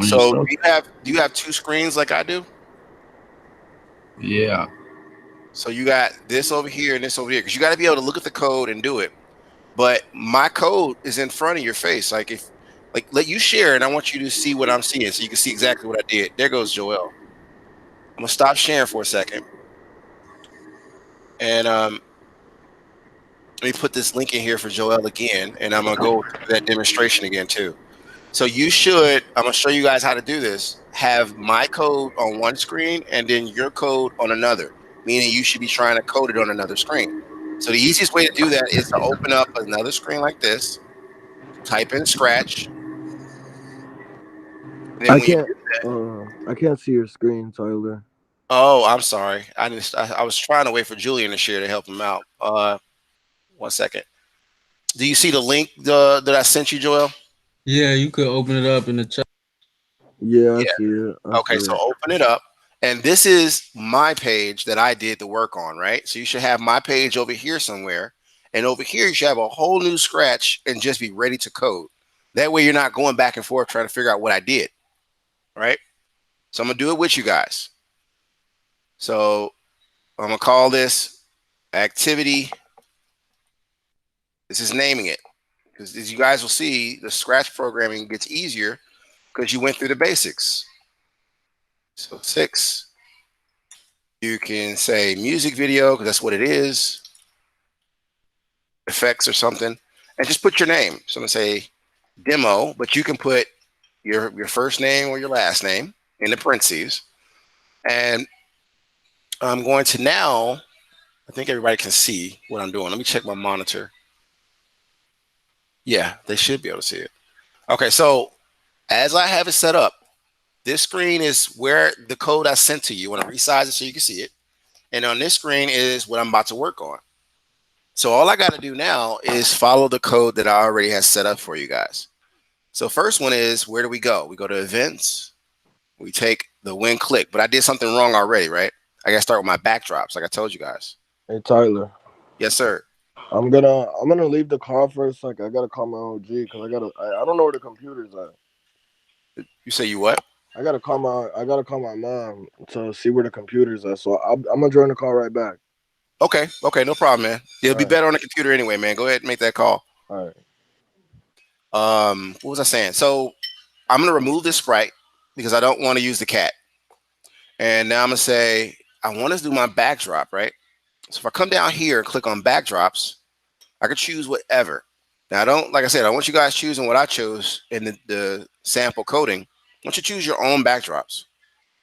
So yourself. do you have two screens like I do? Yeah. So you got this over here and this over here because you got to be able to look at the code and do it. But my code is in front of your face. Like if like let you share and I want you to see what I'm seeing so you can see exactly what I did. There goes Joel. I'm gonna stop sharing for a second and let me put this link in here for Joel again, and I'm gonna go through that demonstration again too. So you should, I'm gonna show you guys how to do this. Have my code on one screen and then your code on another, meaning you should be trying to code it on another screen. So the easiest way to do that is to open up another screen like this, type in Scratch, and then I when you can't. do that, I can't see your screen, Tyler. oh, I'm sorry. I was trying to wait for Julian to share to help him out. One second. Do you see the link that I sent you, Joel? Yeah, you could open it up in the chat. Yeah, I Yeah. see it. I see Okay, so it. open it up. And this is my page that I did the work on, right? So you should have my page over here somewhere. And over here, you should have a whole new scratch and just be ready to code. That way, you're not going back and forth trying to figure out what I did, right? So I'm going to do it with you guys. So I'm going to call this activity. This is naming it. Because as you guys will see, the scratch programming gets easier because you went through the basics. So 6. You can say music video because that's what it is, effects or something, and just put your name. So I'm gonna say demo, but you can put your first name or your last name in the parentheses. And I'm going to now, I think everybody can see what I'm doing. Let me check my monitor. Yeah, they should be able to see it. Okay, so as I have it set up, this screen is where the code I sent to you. I want to resize it so you can see it. And on this screen is what I'm about to work on. So all I got to do now is follow the code that I already have set up for you guys. So first one is, where do we go? We go to events. We take the when click, but I did something wrong already, right? I got to start with my backdrops, like I told you guys. Hey, Tyler. Yes, sir. I'm gonna leave the call for a second. I gotta call my OG because I don't know where the computer's at. You say you what? I gotta call my mom to see where the computer's at. So I'm gonna join the call right back. Okay, okay, no problem, man. It'll All be right, better on the computer anyway, man. Go ahead and make that call. all right. What was I saying? So I'm gonna remove this sprite because I don't want to use the cat. And now I'm gonna say I want to do my backdrop, right? So if I come down here and click on backdrops, I could choose whatever. Now I don't, like I said, I want you guys choosing what I chose in the sample coding. I want you to choose your own backdrops.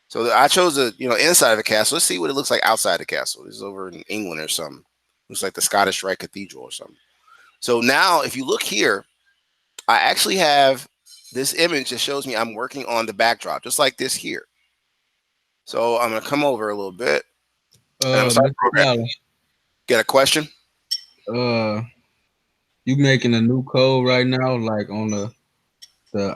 So I chose the inside of the castle. Let's see what it looks like outside the castle. This is over in England or something. Looks like the Scottish Rite Cathedral or something. So now if you look here, I actually have this image that shows me I'm working on the backdrop, just like this here. So I'm gonna come over a little bit and I'm gonna start Mr. programming. Tyler, Get a question? uh, you making a new code right now, like on the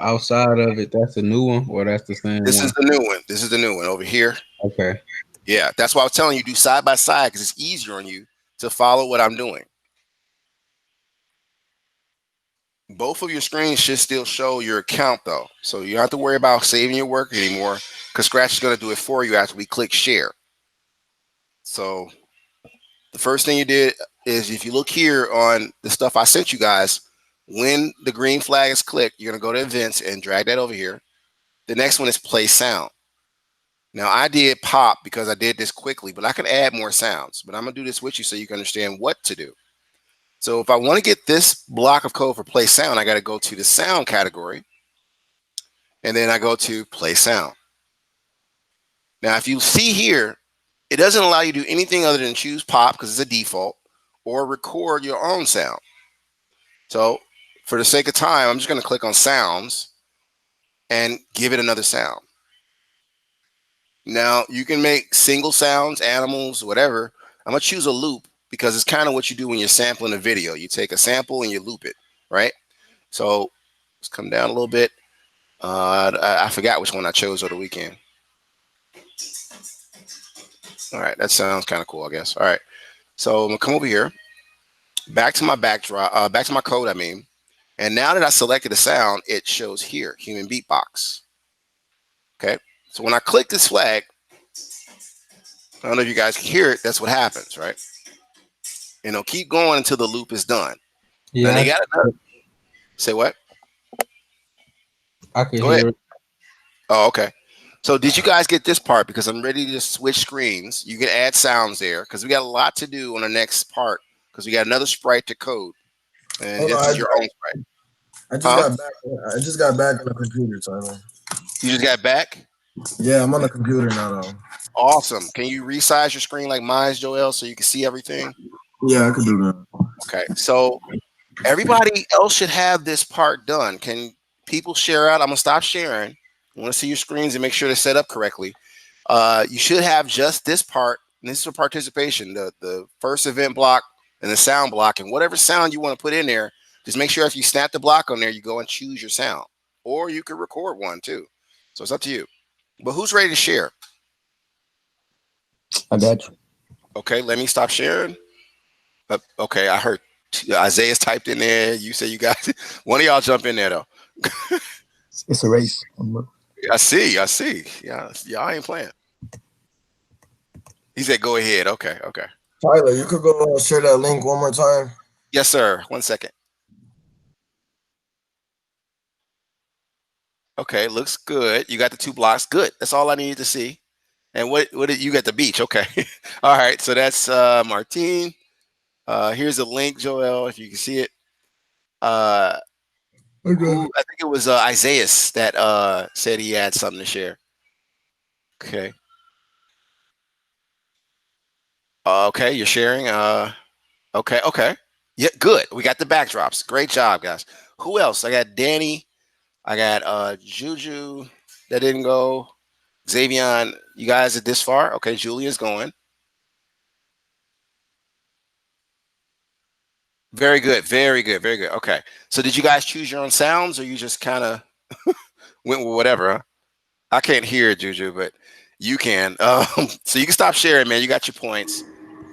outside of it. That's a new one, or that's the same This is one. the new one. This is the new one over here. Okay. Yeah, that's why I was telling you do side by side because it's easier on you to follow what I'm doing. Both of your screens should still show your account though. So you don't have to worry about saving your work anymore because Scratch is going to do it for you after we click share. So the first thing you did is if you look here on the stuff I sent you guys, when the green flag is clicked, you're going to go to events and drag that over here. The next one is play sound. Now I did pop because I did this quickly, but I can add more sounds. But I'm going to do this with you so you can understand what to do. So if I want to get this block of code for play sound, I got to go to the sound category. And then I go to play sound. Now, if you see here, it doesn't allow you to do anything other than choose pop because it's a default or record your own sound. So for the sake of time, I'm just going to click on sounds and give it another sound. Now you can make single sounds, animals, whatever. I'm going to choose a loop because it's kind of what you do when you're sampling a video. You take a sample and you loop it, right? So let's come down a little bit. I forgot which one I chose over the weekend. All right, that sounds kind of cool, I guess. All right, so I'm gonna come over here, back to my backdrop, back to my code. I mean, and now that I selected the sound, it shows here human beatbox. Okay. So when I click this flag, I don't know if you guys can hear it. That's what happens, right? And it'll keep going until the loop is done. Now they Yeah, got another. Say what? I can Go ahead. hear it. Oh, okay. So did you guys get this part? Because I'm ready to switch screens. You can add sounds there because we got a lot to do on the next part because we got another sprite to code. And Hold this on, is your own sprite. I just Huh? got back. I just got back on the computer, Tyler. You just got back? Yeah, I'm on the computer now, though. Awesome. Can you resize your screen like mine's, Joel, so you can see everything? Yeah, I could do that. Okay. So everybody else should have this part done. Can people share out? I'm gonna stop sharing. I want to see your screens and make sure they're set up correctly. You should have just this part. And this is for participation. The first event block and the sound block, and whatever sound you want to put in there. Just make sure if you snap the block on there, you go and choose your sound, or you can record one too. So it's up to you. But who's ready to share? I got you. Okay, let me stop sharing. Okay, I heard Isaiah's typed in there. You say you got one of y'all jump in there though. It's a race. I see. I see. Yeah, y'all ain't playing. He said, "Go ahead." Okay. Okay. Tyler, you could go share that link one more time. Yes, sir. 1 second. Okay, looks good. You got the 2 blocks. Good. That's all I needed to see. And what did you got the beach? Okay. All right. So that's Martine. Here's a link, Joel, if you can see it. Who I think it was Isaiah that said he had something to share. Okay. Okay, you're sharing. Okay, okay. Yeah, good. We got the backdrops. Great job, guys. Who else? I got Danny. I got Juju. That didn't go. Xavion, you guys are this far. Okay, Julia's going. Very good, very good, very good. Okay. So did you guys choose your own sounds or you just kind of went with whatever? Huh? I can't hear it, Juju, but you can. So you can stop sharing, man. You got your points.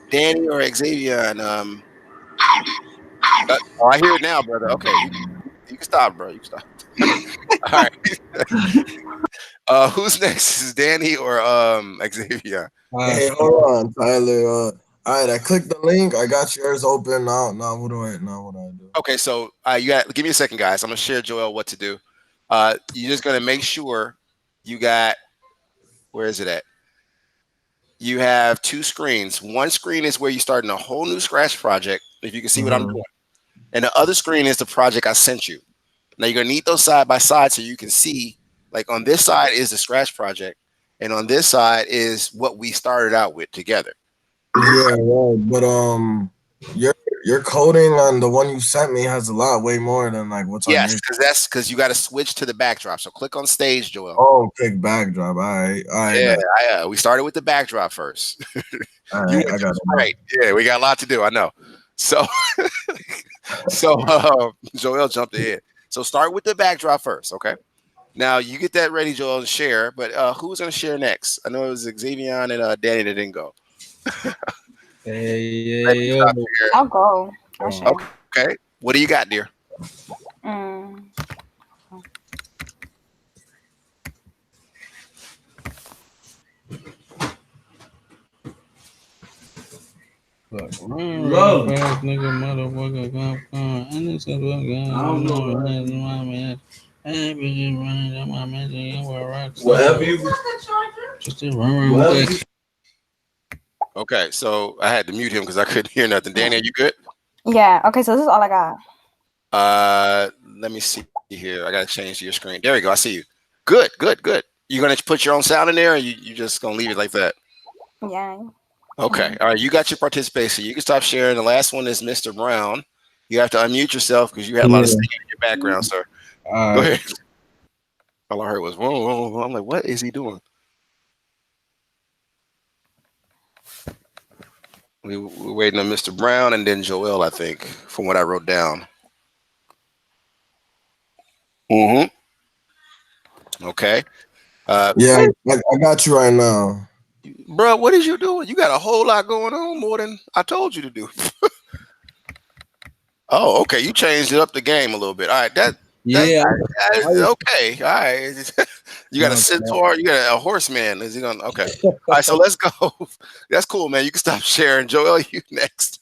Danny or Xavier. Oh, I hear it now, brother. Okay, you can stop, bro. You can stop. All right. Who's next? Is Danny or Xavier? Hey, hold on, Tyler. All right, I clicked the link. I got yours open now. Now what do I do? Okay, so give me a second, guys. I'm gonna share Joel what to do. You're just gonna make sure you got where is it at? You have 2 screens. One screen is where you're starting a whole new Scratch project, if you can see what I'm doing. And the other screen is the project I sent you. Now you're gonna need those side by side so you can see, like on this side is the Scratch project, and on this side is what we started out with together. Yeah, right. But your coding on the one you sent me has a lot way more than like what's on Yes, your. because you got to switch to the backdrop. So click on stage, Joel. Oh, click backdrop. All right. Yeah, we started with the backdrop first. All You right, went I got to it. right. Yeah, we got a lot to do. I know. So, Joel jumped ahead. So start with the backdrop first, okay? Now you get that ready, Joel, to share. But who's gonna share next? I know it was Xavier and Danny that didn't go. Let me Yo. stop here. I'll go. I'll share. Okay. What do you got, dear? Mm. Fast nigga, motherfucker, come. And it's a look, I don't know, man. My man. Hey, bitch, running on my man. You were rock. Whatever you. Just a run. Okay, so I had to mute him because I couldn't hear nothing. Danny, are you good? Yeah. Okay. So this is all I got. Let me see here. I gotta change your screen. There we go. I see you. Good, good, good. You gonna put your own sound in there, or you just gonna leave it like that? Yeah. Okay. All right. You got your participation. You can stop sharing. The last one is Mr. Brown. You have to unmute yourself because you had a lot of singing in your background, sir. Go ahead. All I heard was whoa, whoa, whoa. I'm like, what is he doing? We're waiting on Mr. Brown and then Joel, I think, from what I wrote down. Okay. Yeah, I got you right now. Bro, what is you doing? You got a whole lot going on, more than I told you to do. Oh, okay. You changed it up the game a little bit. All right. Okay. All right. You got a centaur. You got a horseman. Is he gonna? Okay. All right. So let's go. That's cool, man. You can stop sharing. Joel, you next.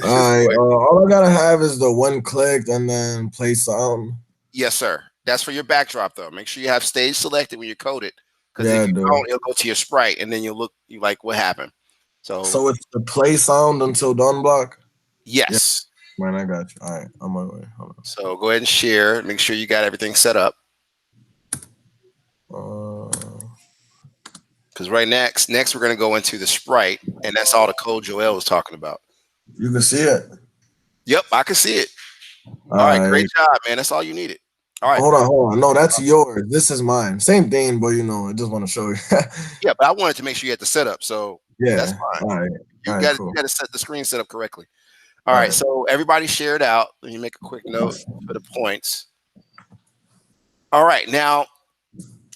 All right. All I gotta have is the one click and then play sound. Yes, sir. That's for your backdrop, though. Make sure you have stage selected when you code it, because Yeah, if you dude. don't, it'll go to your sprite, and then you like what happened. So it's the play sound until done block. Yes. Yeah. Man, I got you. All right, on my way. Hold on. So go ahead and share. Make sure you got everything set up. Because right next we're gonna go into the sprite, and that's all the code Joel was talking about. You can see it. Yep, I can see it. All right, great job, man. That's all you needed. All right. Hold on. No, that's yours. This is mine. Same thing, but I just want to show you. Yeah, but I wanted to make sure you had the setup, so yeah, that's fine. All right. You All got cool. to set the screen set up correctly. All right, so everybody share it out. Let me make a quick note for the points. All right, now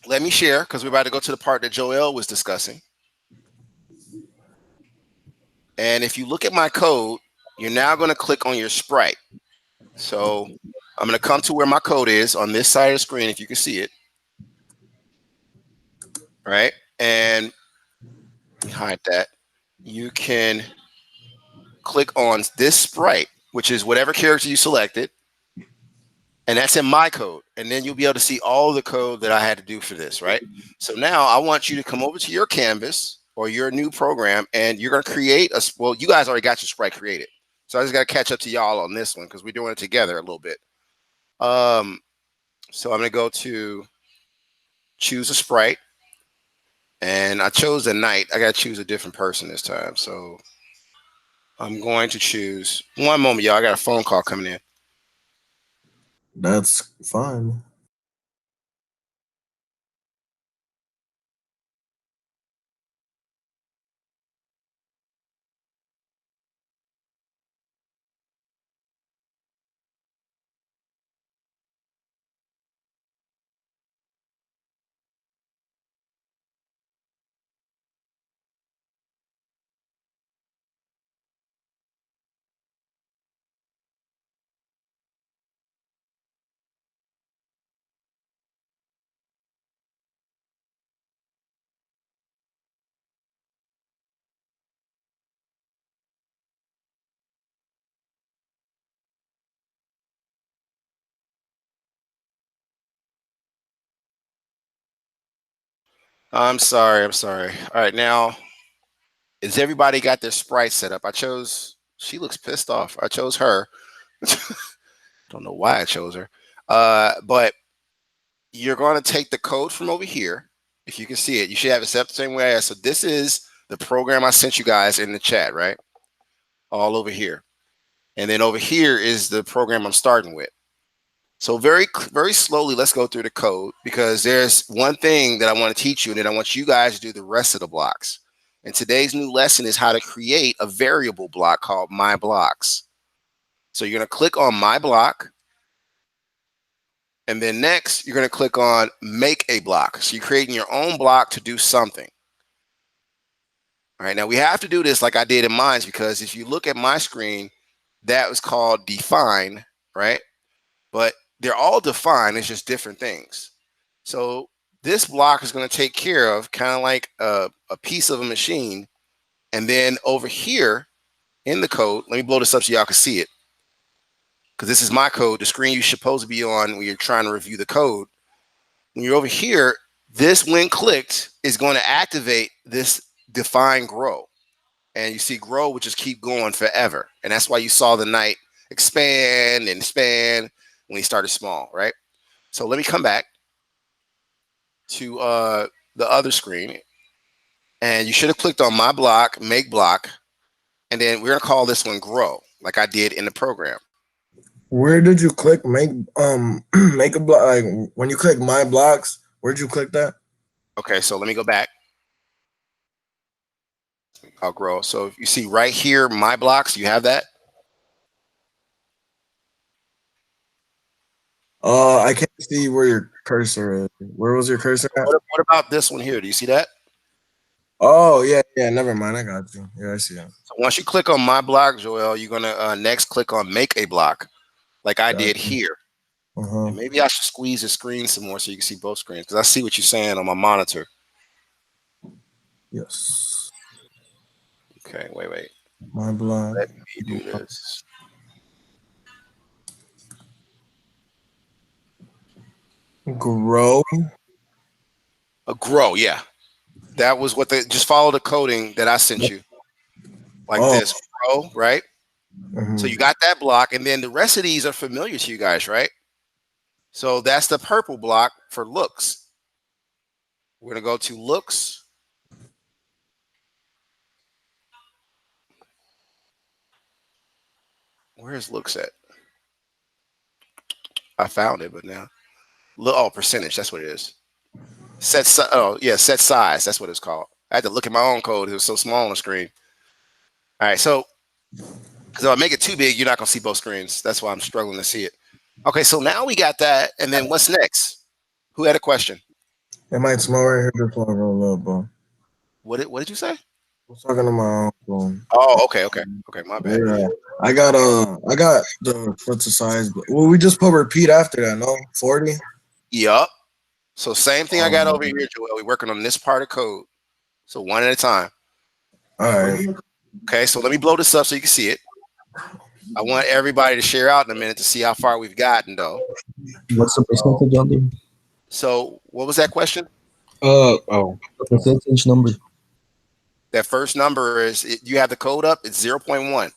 let me share, because we're about to go to the part that Joel was discussing. And if you look at my code, you're now going to click on your sprite. So I'm going to come to where my code is on this side of the screen, if you can see it. Right? And hide that. You can click on this sprite, which is whatever character you selected. And that's in my code. And then you'll be able to see all the code that I had to do for this, right? So now I want you to come over to your canvas or your new program, and you're going to create well, you guys already got your sprite created. So I just got to catch up to y'all on this one because we're doing it together a little bit. So I'm going to go to choose a sprite. And I chose a knight. I got to choose a different person this time. So I'm going to choose. One moment, y'all. I got a phone call coming in. That's fine. I'm sorry. All right, now, is everybody got their sprite set up? I chose. She looks pissed off. I chose her. Don't know why I chose her. But you're going to take the code from over here. If you can see it, you should have it set up the same way. So this is the program I sent you guys in the chat, right? All over here. And then over here is the program I'm starting with. So very slowly, let's go through the code, because there's one thing that I want to teach you, and then I want you guys to do the rest of the blocks. And today's new lesson is how to create a variable block called my blocks. So you're going to click on my block. And then next, you're going to click on make a block. So you're creating your own block to do something. All right, now we have to do this like I did in mine, because if you look at my screen, that was called define, right? But they're all defined. It's just different things. So this block is going to take care of kind of like a piece of a machine. And then over here in the code, let me blow this up so y'all can see it, because this is my code, the screen you're supposed to be on when you're trying to review the code. When you're over here, this, when clicked, is going to activate this define grow. And you see grow, which is keep going forever. And that's why you saw the knight expand and expand when he started small, right? So let me come back to the other screen. And you should have clicked on my block, make block. And then we're going to call this one grow, like I did in the program. Where did you click make make a block? Like when you click my blocks, where'd you click that? Okay, so let me go back. I'll grow. So you see right here, my blocks, you have that? I can't see where your cursor is. Where was your cursor at? What about this one here? Do you see that? Oh, yeah. Never mind. I got you. Yeah, I see it. So once you click on my block, Joel, you're going to next click on make a block, like I did here. And maybe I should squeeze the screen some more so you can see both screens because I see what you're saying on my monitor. Yes. Okay, wait. My blood. Let me do this. Grow. A grow, yeah. That was what just follow the coding that I sent you. Like Oh. this. Grow, right? So Mhm. you got that block, and then the rest of these are familiar to you guys, right? So that's the purple block for looks. We're gonna go to looks. Where's looks at? I found it, but now oh, percentage. That's what it is. Set size. That's what it's called. I had to look at my own code. It was so small on the screen. All right, so because if I make it too big, you're not gonna see both screens. That's why I'm struggling to see it. Okay, so now we got that, and then what's next? Who had a question? It might smell right here before I roll up, bro. What did you say? I'm talking to my uncle. Oh, okay. My bad. Yeah. I got the size. Well, we just put repeat after that, no? 40? Yup. So same thing I got over Um, here, Joel. We're working on this part of code. So one at a time. all right. Okay, so let me blow this up so you can see it. I want everybody to share out in a minute to see how far we've gotten, though. What's the percentage on there? So what was that question? Oh. The percentage number. That first number is you have the code up. It's 0.1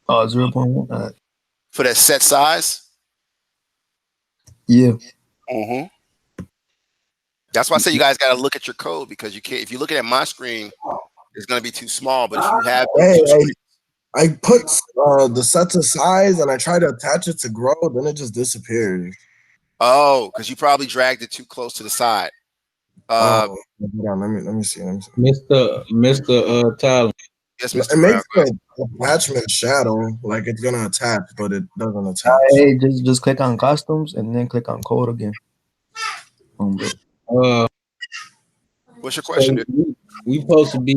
0.1. for that set size. Yeah. Mm-hmm. That's why I say you guys got to look at your code because you can't. If you're looking at my screen, it's going to be too small. But if you have I put the set to size and I tried to attach it to grow, then it just disappeared. because you probably dragged it too close to the side. Hold on, let me see. Mr. Tyler. Yes, It Mr. Brown. makes the attachment shadow like it's gonna attach, but it doesn't attach. Hey, just click on costumes and then click on code again. Uh, What's your so question, dude? we supposed to be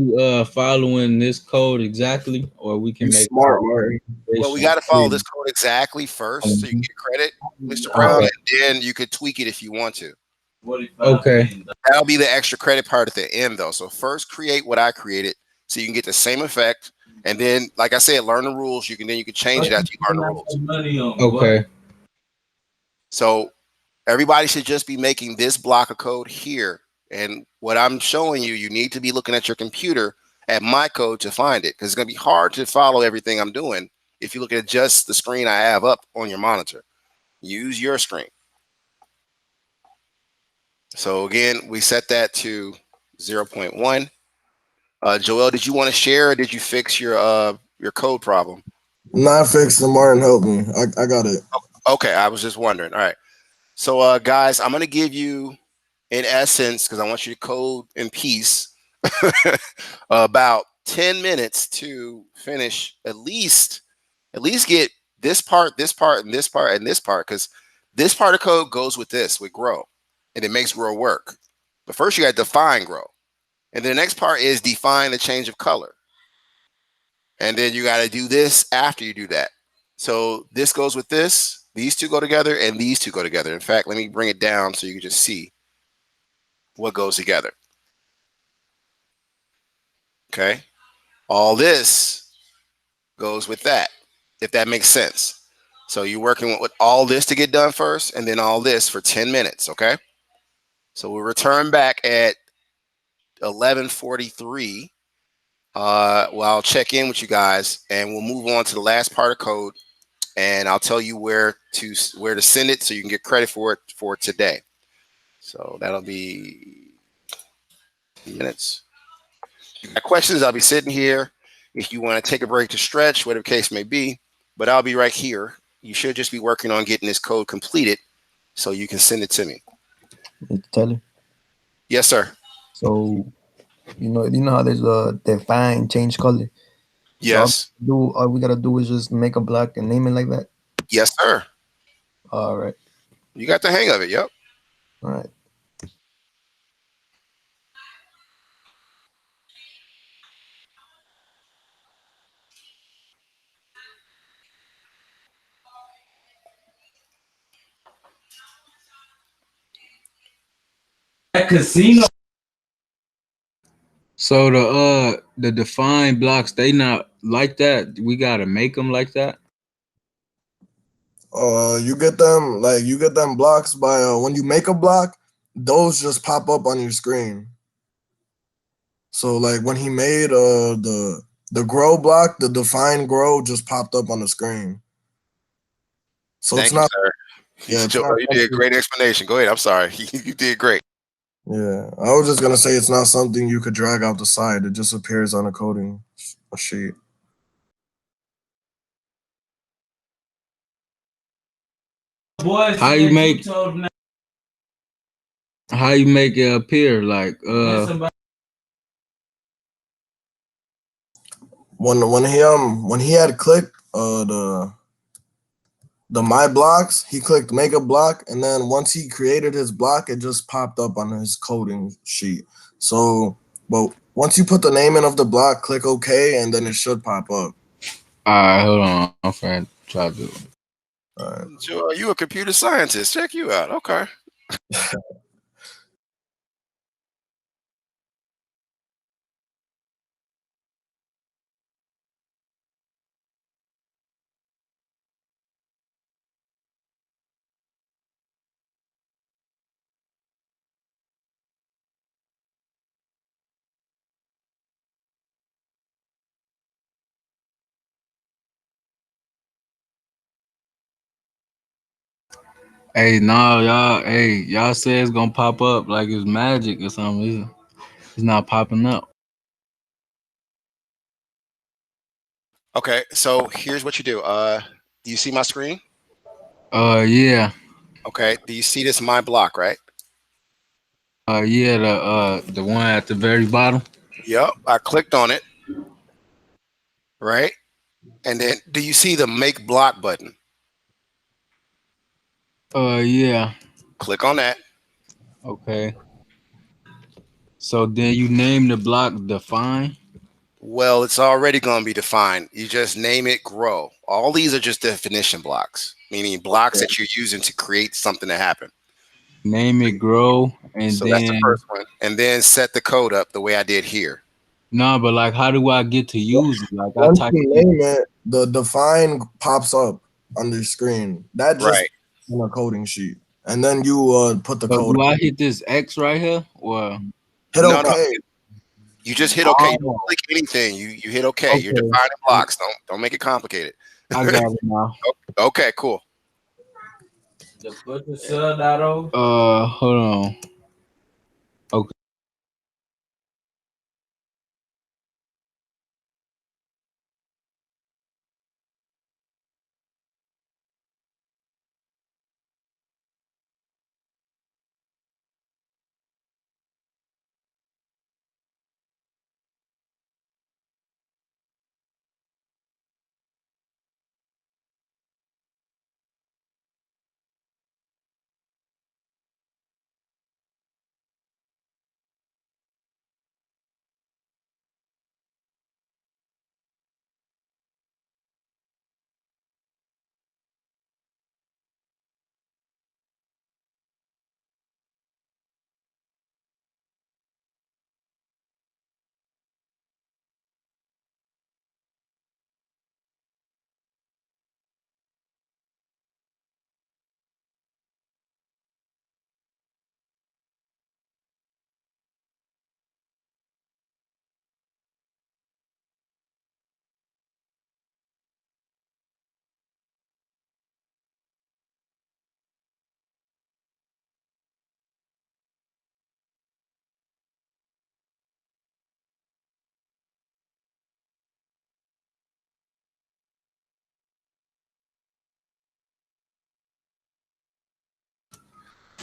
following this code exactly, or we can You make smart, Martin. Well, we got to follow this code exactly first so you can get credit, Mr. Brown, Okay. and then you could tweak it if you want to. Okay. That'll be the extra credit part at the end, though. So first, create what I created so you can get the same effect, and then, like I said, learn the rules. You can change it after you learn the rules. Okay. So everybody should just be making this block of code here, and what I'm showing you, you need to be looking at your computer at my code to find it because it's going to be hard to follow everything I'm doing if you look at just the screen I have up on your monitor. Use your screen. So again, we set that to 0.1. Joel, did you want to share or did you fix your code problem? Not fixed. Martin help me. I got it. Okay, I was just wondering. All right. So guys, I'm gonna give you in essence, because I want you to code in peace, about 10 minutes to finish at least get this part, this part, and this part, and this part, because this part of code goes with this, with grow, and it makes grow work. But first you got to define grow. And then the next part is define the change of color. And then you got to do this after you do that. So this goes with this, these two go together, and these two go together. In fact, let me bring it down so you can just see what goes together. Okay. All this goes with that, if that makes sense. So you're working with all this to get done first, and then all this for 10 minutes. Okay. So we'll return back at 11:43. Well, I'll check in with you guys, and we'll move on to the last part of code, and I'll tell you where to send it so you can get credit for it for today. So that'll be minutes. If you got questions, I'll be sitting here. If you want to take a break to stretch, whatever case may be, but I'll be right here. You should just be working on getting this code completed so you can send it to me. Tyler. Yes, sir. So you know how there's a define change color. Yes. So all we gotta do is just make a block and name it like that. Yes, sir. All right. You got the hang of it. Yep. All right. that casino. So the defined blocks, they not like that. We gotta make them like that. You get them blocks by when you make a block, those just pop up on your screen. So like when he made the grow block, the define grow just popped up on the screen. So Thank it's you, not sir. yeah, it's Joe, not you did a something, great explanation. Go ahead. I'm sorry. You did great. yeah. I was just gonna say it's not something you could drag out the side. It just appears on a coding sheet. Boy, How you make how you make it appear like When he had clicked the my blocks, he clicked make a block, and then once he created his block, it just popped up on his coding sheet. So, but once you put the name in of the block, click OK, and then it should pop up. Alright, hold on. I'm trying to try to do it. All right. Joe, you a computer scientist. Check you out. Okay. Hey, no, y'all say it's gonna pop up like it's magic or something. It's not popping up. Okay. So here's what you do. Do you see my screen? Yeah. Okay. Do you see this my block, right? Yeah, the one at the very bottom. Yep. I clicked on it, right? And then do you see the make block button? Yeah. Click on that. Okay. So then you name the block define. Well, it's already going to be defined. You just name it grow. All these are just definition blocks, meaning blocks that you're using to create something to happen. Name it grow, and So that's the then first one. And then set the code up the way I did here. no, but like, how do I get to use it? Like, I Once type you it in. name it, the define pops up on the screen. That just Right. on a coding sheet, and then you put the So code. do I hit this X right here? Or Hit No, OK. no. You just hit OK. You don't oh, click anything. You hit OK. You're okay, defining blocks. Don't make it complicated. I got it now. Okay, cool. the butcher sell that over. Hold on. Okay.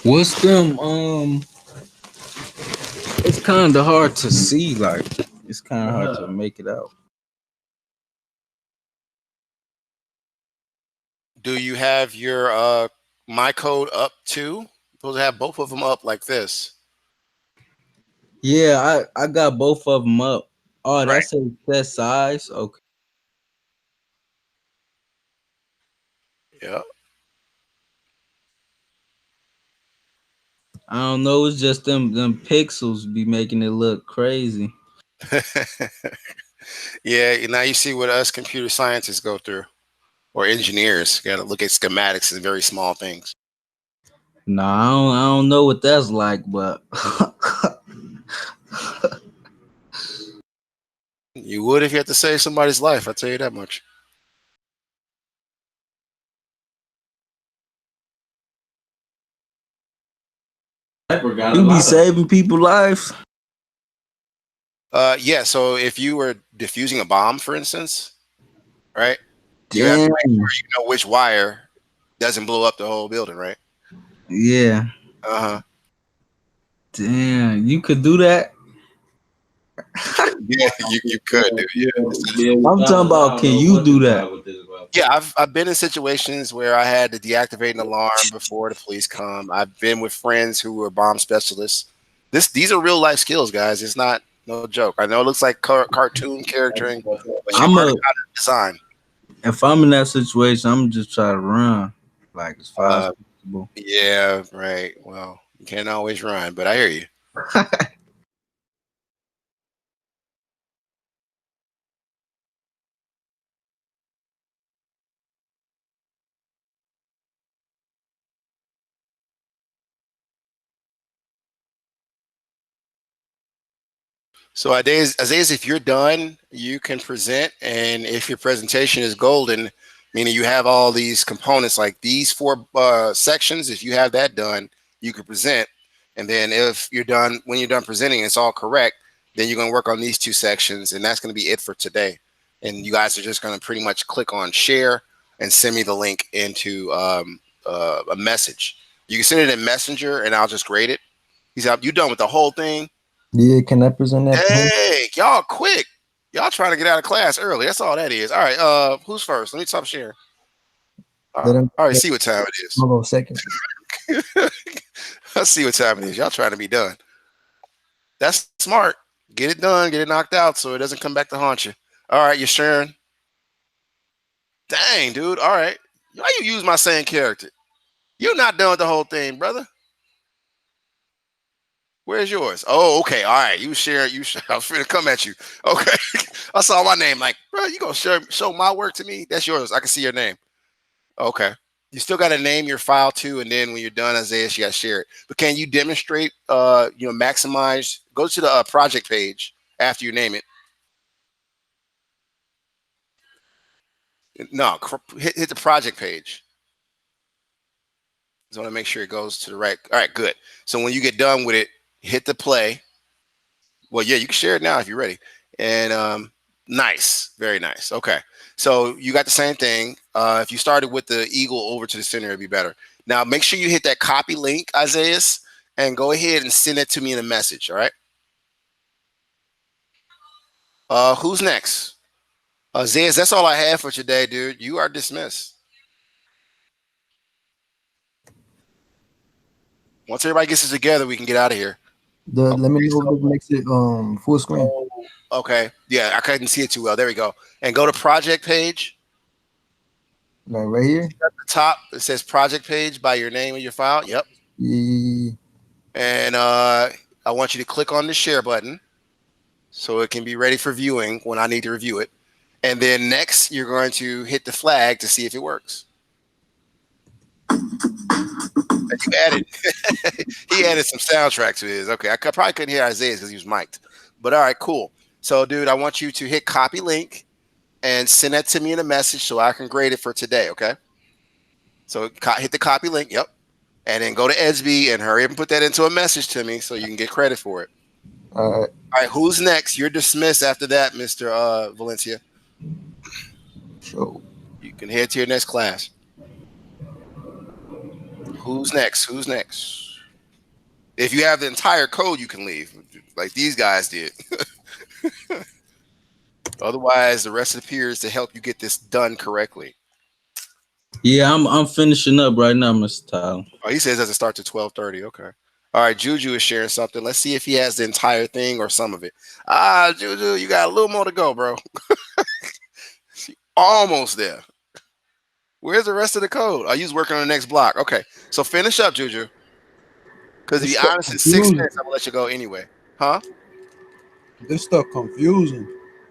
What's them? It's kind of hard to see. Like, it's kind of hard to make it out. Do you have your my code up too? You're supposed to have both of them up like this. Yeah, I got both of them up. Oh, Right. that's a set size. Okay. Yeah. I don't know. It's just them pixels be making it look crazy. Yeah, now you see what us computer scientists go through, or engineers. Got to look at schematics and very small things. Nah, I don't know what that's like, but You would if you had to save somebody's life. I tell you that much. you be saving people lives. Yeah. So if you were diffusing a bomb, for instance, right, you have to Damn. make sure you know which wire doesn't blow up the whole building, right? Yeah. Uh huh. Damn. You could do that. Yeah, you could, dude. Yeah. I'm talking about. Can you do that? Yeah, I've been in situations where I had to deactivate an alarm before the police come. I've been with friends who were bomb specialists. These are real life skills, guys. It's not no joke. I know it looks like cartoon charactering, but you I'm learn a. how to design. If I'm in that situation, I'm just try to run like as fast Uh, as possible. yeah, right. Well, you can't always run, but I hear you. So Isaiah, if you're done, you can present, and if your presentation is golden, meaning you have all these components like these four sections, if you have that done, you can present. And then if you're done, when you're done presenting, it's all correct, then you're going to work on these two sections, and that's going to be it for today. And you guys are just going to pretty much click on share and send me the link into a message. You can send it in Messenger, and I'll just grade it. He's out. You done with the whole thing? Yeah, can I present that? Hey, y'all quick. Y'all trying to get out of class early. That's all that is. All right, who's first? Let me stop sharing. Let him. All right, see what time it is. Hold on a second. Let's see what time it is. Y'all trying to be done. That's smart. Get it done, get it knocked out so it doesn't come back to haunt you. All right, you're sharing. Dang, dude. All right. Why you use my same character? You're not done with the whole thing, brother. Where's yours? Oh, okay. All right. You share. I was finna come at you. Okay. I saw my name. Like, bro, you gonna show my work to me? That's yours. I can see your name. Okay. You still got to name your file too, and then when you're done, Isaiah, you got to share it. But can you demonstrate? Maximize. Go to the project page after you name it. No, hit the project page. Just want to make sure it goes to the right. All right, good. So when you get done with it, hit the play. Well, yeah, you can share it now if you're ready. And nice, very nice. Okay, so you got the same thing. If you started with the eagle over to the center, it'd be better. Now, make sure you hit that copy link, Isaiah, and go ahead and send it to me in a message. All right. Who's next? Isaiah, that's all I have for today, dude. You are dismissed. Once everybody gets it together, we can get out of here. Let me know if it makes it full screen. Oh, okay. Yeah, I couldn't see it too well. There we go. And go to project page. Like right here. At the top, it says project page by your name and your file. Yep. Yeah. And I want you to click on the share button so it can be ready for viewing when I need to review it. And then next, you're going to hit the flag to see if it works. You added, he added some soundtrack to his. Okay, I probably couldn't hear Isaiah's because he was mic'd. But all right, cool. So, dude, I want you to hit copy link and send that to me in a message so I can grade it for today. Okay. So hit the copy link. Yep. And then go to Esby and hurry up and put that into a message to me so you can get credit for it. All right. All right. Who's next? You're dismissed after that, Mr. Valencia. Sure. You can head to your next class. Who's next? Who's next? If you have the entire code, you can leave, like these guys did. Otherwise, the rest of the peers to help you get this done correctly. Yeah, I'm finishing up right now, Mr. Tyler. Oh, he says it doesn't start to 12:30. Okay. All right, Juju is sharing something. Let's see if he has the entire thing or some of it. Juju, you got a little more to go, bro. Almost there. Where's the rest of the code? Oh, you was working on the next block. Okay. So finish up, Juju. Because to This be stuff honest, in 6 minutes, confusing. I'm gonna let you go anyway. Huh? This stuff confusing.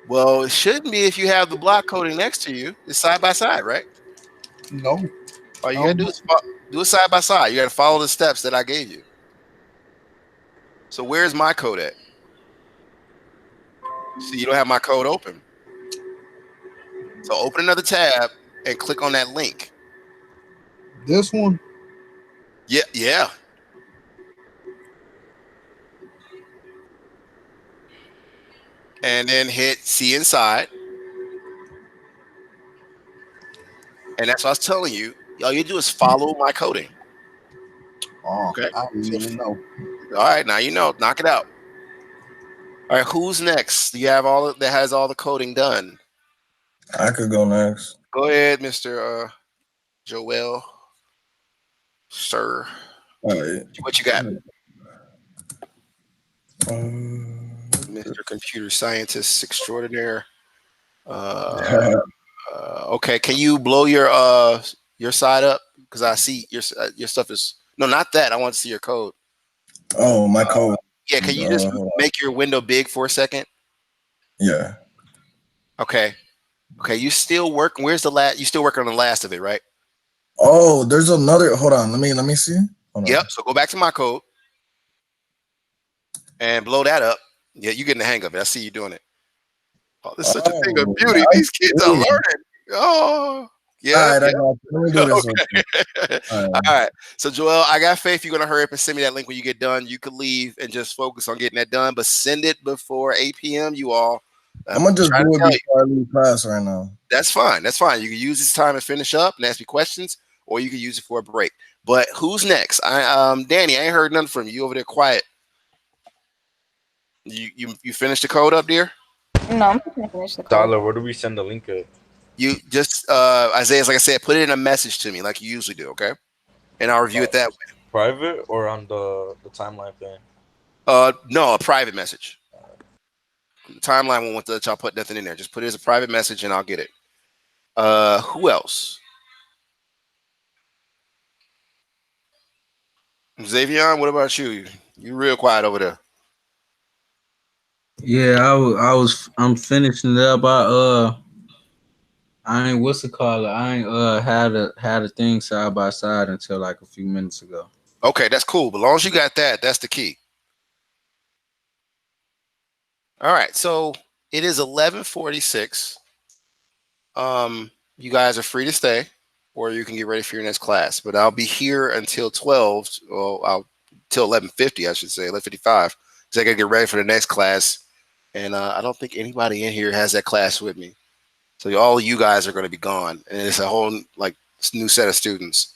Well, it shouldn't be if you have the block coding next to you. It's side by side, right? No. All you gotta Um, do is do it side by side. You gotta follow the steps that I gave you. So where's my code at? See, you don't have my code open. So open another tab and click on that link. this one. Yeah, yeah. And then hit see inside. And that's what I was telling you. All you do is follow my coding. Oh, Okay. I don't So even know. all right, now you know. Knock it out. All right, who's next? Do you have that has all the coding done? I could go next. Go ahead, Mr. Joel, sir. All right. What you got? Um, Mr. Computer Scientist Extraordinaire. Uh, okay, can you blow your side up? Because I see your stuff is no, not that. I want to see your code. oh, my code. Yeah, can you just Hold on. make your window big for a second? Yeah. Okay, okay. You still working? Where's the last? You still working on the last of it, right? Oh, there's another. Hold on. Let me see. Hold on. Yep. So go back to my code and blow that up. Yeah, you getting the hang of it. I see you doing it. Oh, this is such a thing of Oh, beauty. I These kids are see. learning. Oh, All yeah, right, I yeah. got you. Let me do this real quick. Okay. All All right. right. So Joel, I got faith you're gonna hurry up and send me that link when you get done. You could leave and just focus on getting that done, but send it before 8 p.m. You all. I'm gonna just Trying to do it tell you. before I leave class right now. That's fine. That's fine. You can use this time to finish up and ask me questions, or you can use it for a break. But who's next? Danny, I ain't heard nothing from you. You over there quiet. You finished the code up, dear? No, I'm just gonna finish the code. Dollar, where do we send the link at? You just Isaiah, like I said, put it in a message to me like you usually do, okay? And I'll review it that way. Private or on the timeline thing? No, a private message. The timeline won't want to let y'all put nothing in there. Just put it as a private message and I'll get it. Who else? Xavier, what about you? You real quiet over there. Yeah, I'm finishing it up. I ain't what's it called? I ain't had a thing side by side until like a few minutes ago. Okay, that's cool. But as long as you got that, that's the key. All right, so it is 11:46. You guys are free to stay, or you can get ready for your next class. But I'll be here until 12. Well, I'll till 11:50, I should say 11:55, because I gotta get ready for the next class. And I don't think anybody in here has that class with me. So all of you guys are going to be gone, and it's a whole like new set of students.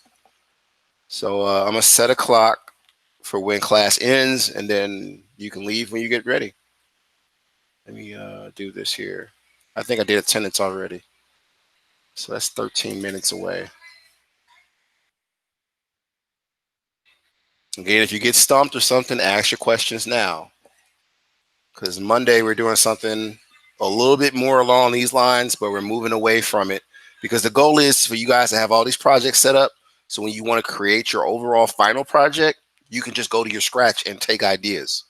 So I'm gonna set a clock for when class ends, and then you can leave when you get ready. Let me do this here. I think I did attendance already, so that's 13 minutes away. Again, if you get stumped or something, ask your questions now, because Monday we're doing something a little bit more along these lines, but we're moving away from it because the goal is for you guys to have all these projects set up. So when you want to create your overall final project, you can just go to your scratch and take ideas.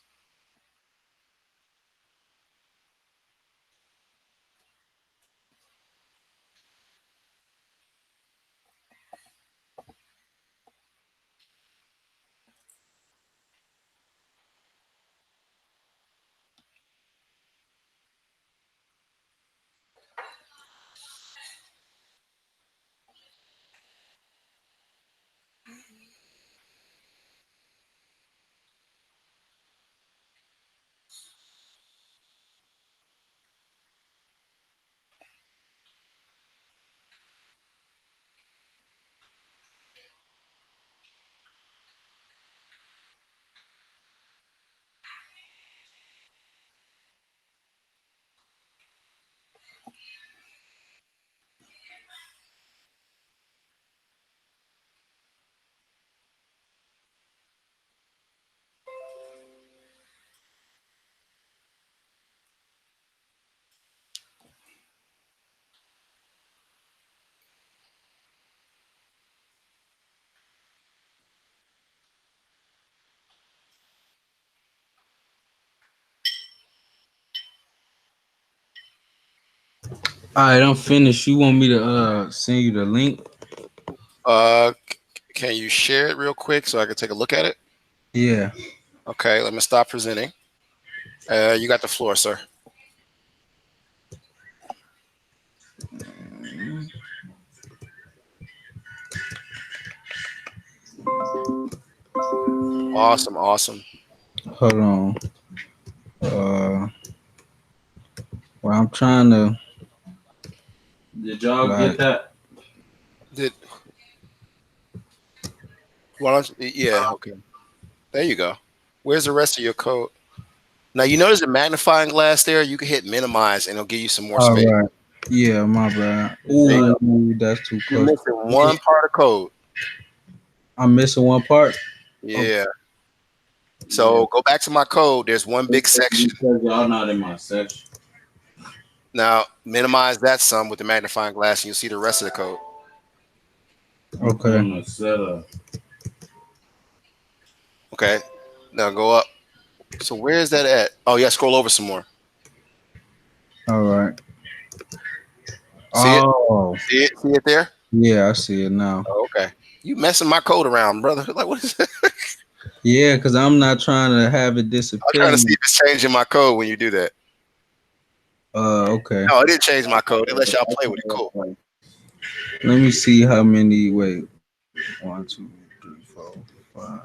All right, I'm finished. You want me to send you the link? Can you share it real quick so I can take a look at it? Yeah. Okay, let me stop presenting. You got the floor, sir. Awesome, awesome. Hold on. Uh, well, I'm trying to. Did y'all Like, get that? Did why don't you, yeah, okay. There you go. Where's the rest of your code? Now you notice the magnifying glass there. You can hit minimize, and it'll give you some more all space. right. Yeah, my bad. There you go. Ooh, that's too You're close. missing one part of code. I'm missing one part. Okay. Yeah. Yeah. So go back to my code. There's one big section. Because y'all not in my section. Now minimize that some with the magnifying glass, and you'll see the rest of the code. Okay. On the setup. Okay. Now go up. So where is that at? Oh yeah, scroll over some more. All right. See it? Oh, See it? See it there? yeah, I see it now. Oh, okay. You messing my code around, brother. Like what is it? Yeah, because I'm not trying to have it I'm disappear. trying to see if it's changing my code when you do that. Okay. No, it didn't change my code. It lets y'all play with it. Cool. Let me see how many. Wait. 1, 2, 3, 4, 5.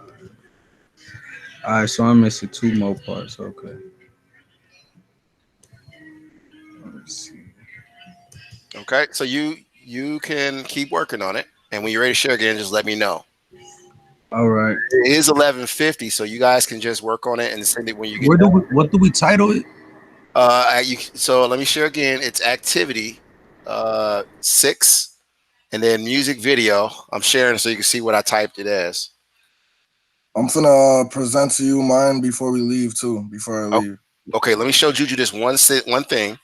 All right, so I'm missing 2 more parts. Okay. Let's see. Okay. So you can keep working on it. And when you're ready to share again, just let me know. All right. It is 11:50, so you guys can just work on it and send it when you get done. What do we title it? So let me share again. It's activity 6, and then music video. I'm sharing so you can see what I typed it as. I'm finna present to you mine before we leave too. Before I Oh, leave. okay, let me show Juju this one thing.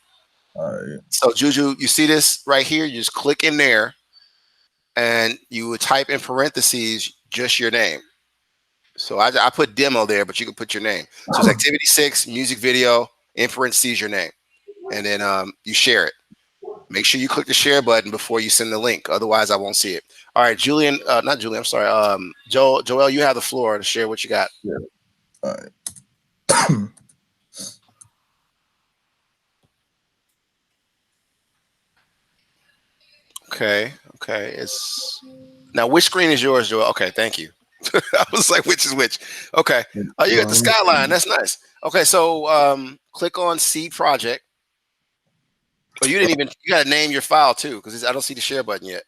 All right. So Juju, you see this right here? You just click in there, and you would type in parentheses just your name. So I put demo there, but you can put your name. So it's activity 6, music video, in parentheses your name, and then you share it. Make sure you click the share button before you send the link. Otherwise, I won't see it. All right, Julian, not Julian. I'm sorry. Joel, you have the floor to share what you got. Yeah. All right. Okay. It's now which screen is yours, Joel? Okay, thank you. I was like, which is which? Okay. Oh, you got the skyline. That's nice. Okay, so click on C project. Oh, you didn't even. You got to name your file too, because I don't see the share button yet.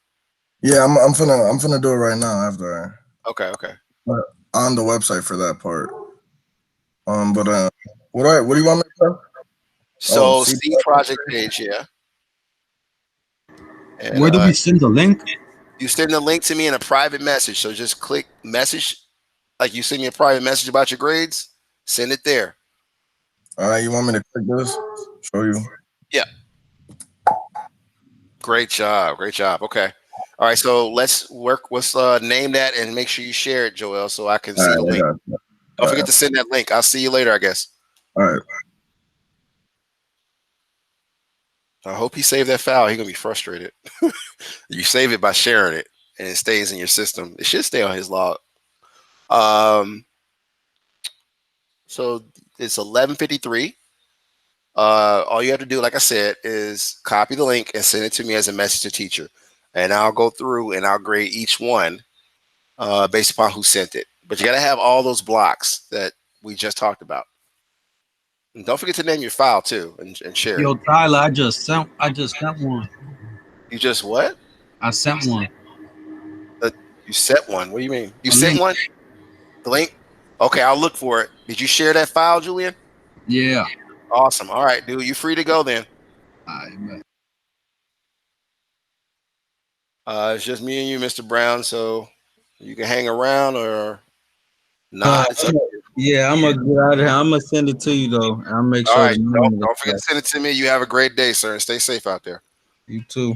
Yeah, I'm finna do it right now after Okay. on the website for that part. But what do you want me to do? So See, C project page, yeah. And Where do we send the link? you send the link to me in a private message. So just click message, like you send me a private message about your grades. Send it there. all right, you want me to click this? Show you. Yeah. Great job. Okay. All right. So let's work. Let's name that and make sure you share it, Joel, so I can All see the right, I link. got you. Don't forget to send that link. I'll see you later, I guess. All right. I hope he saved that file. He's gonna be frustrated. You save it by sharing it, and it stays in your system. It should stay on his log. So it's 11:53. All you have to do, like I said, is copy the link and send it to me as a message to teacher, and I'll go through and I'll grade each one based upon who sent it. But you got to have all those blocks that we just talked about. And don't forget to name your file too and share it. Yo, Tyler, I just sent one. You just what? I sent one. Uh, you sent one. What do you mean? You A sent link. one? The link? Okay, I'll look for it. Did you share that file, Julian? Yeah. Awesome. All right, dude. You free to go then. I It's just me and you, Mr. Brown. So you can hang around or not. It's up. Yeah, I'm gonna get out of here. I'm gonna send it to you though. I'll make All sure right. the name Don't, of don't forget the to send it to me. You have a great day, sir, and stay safe out there. You too.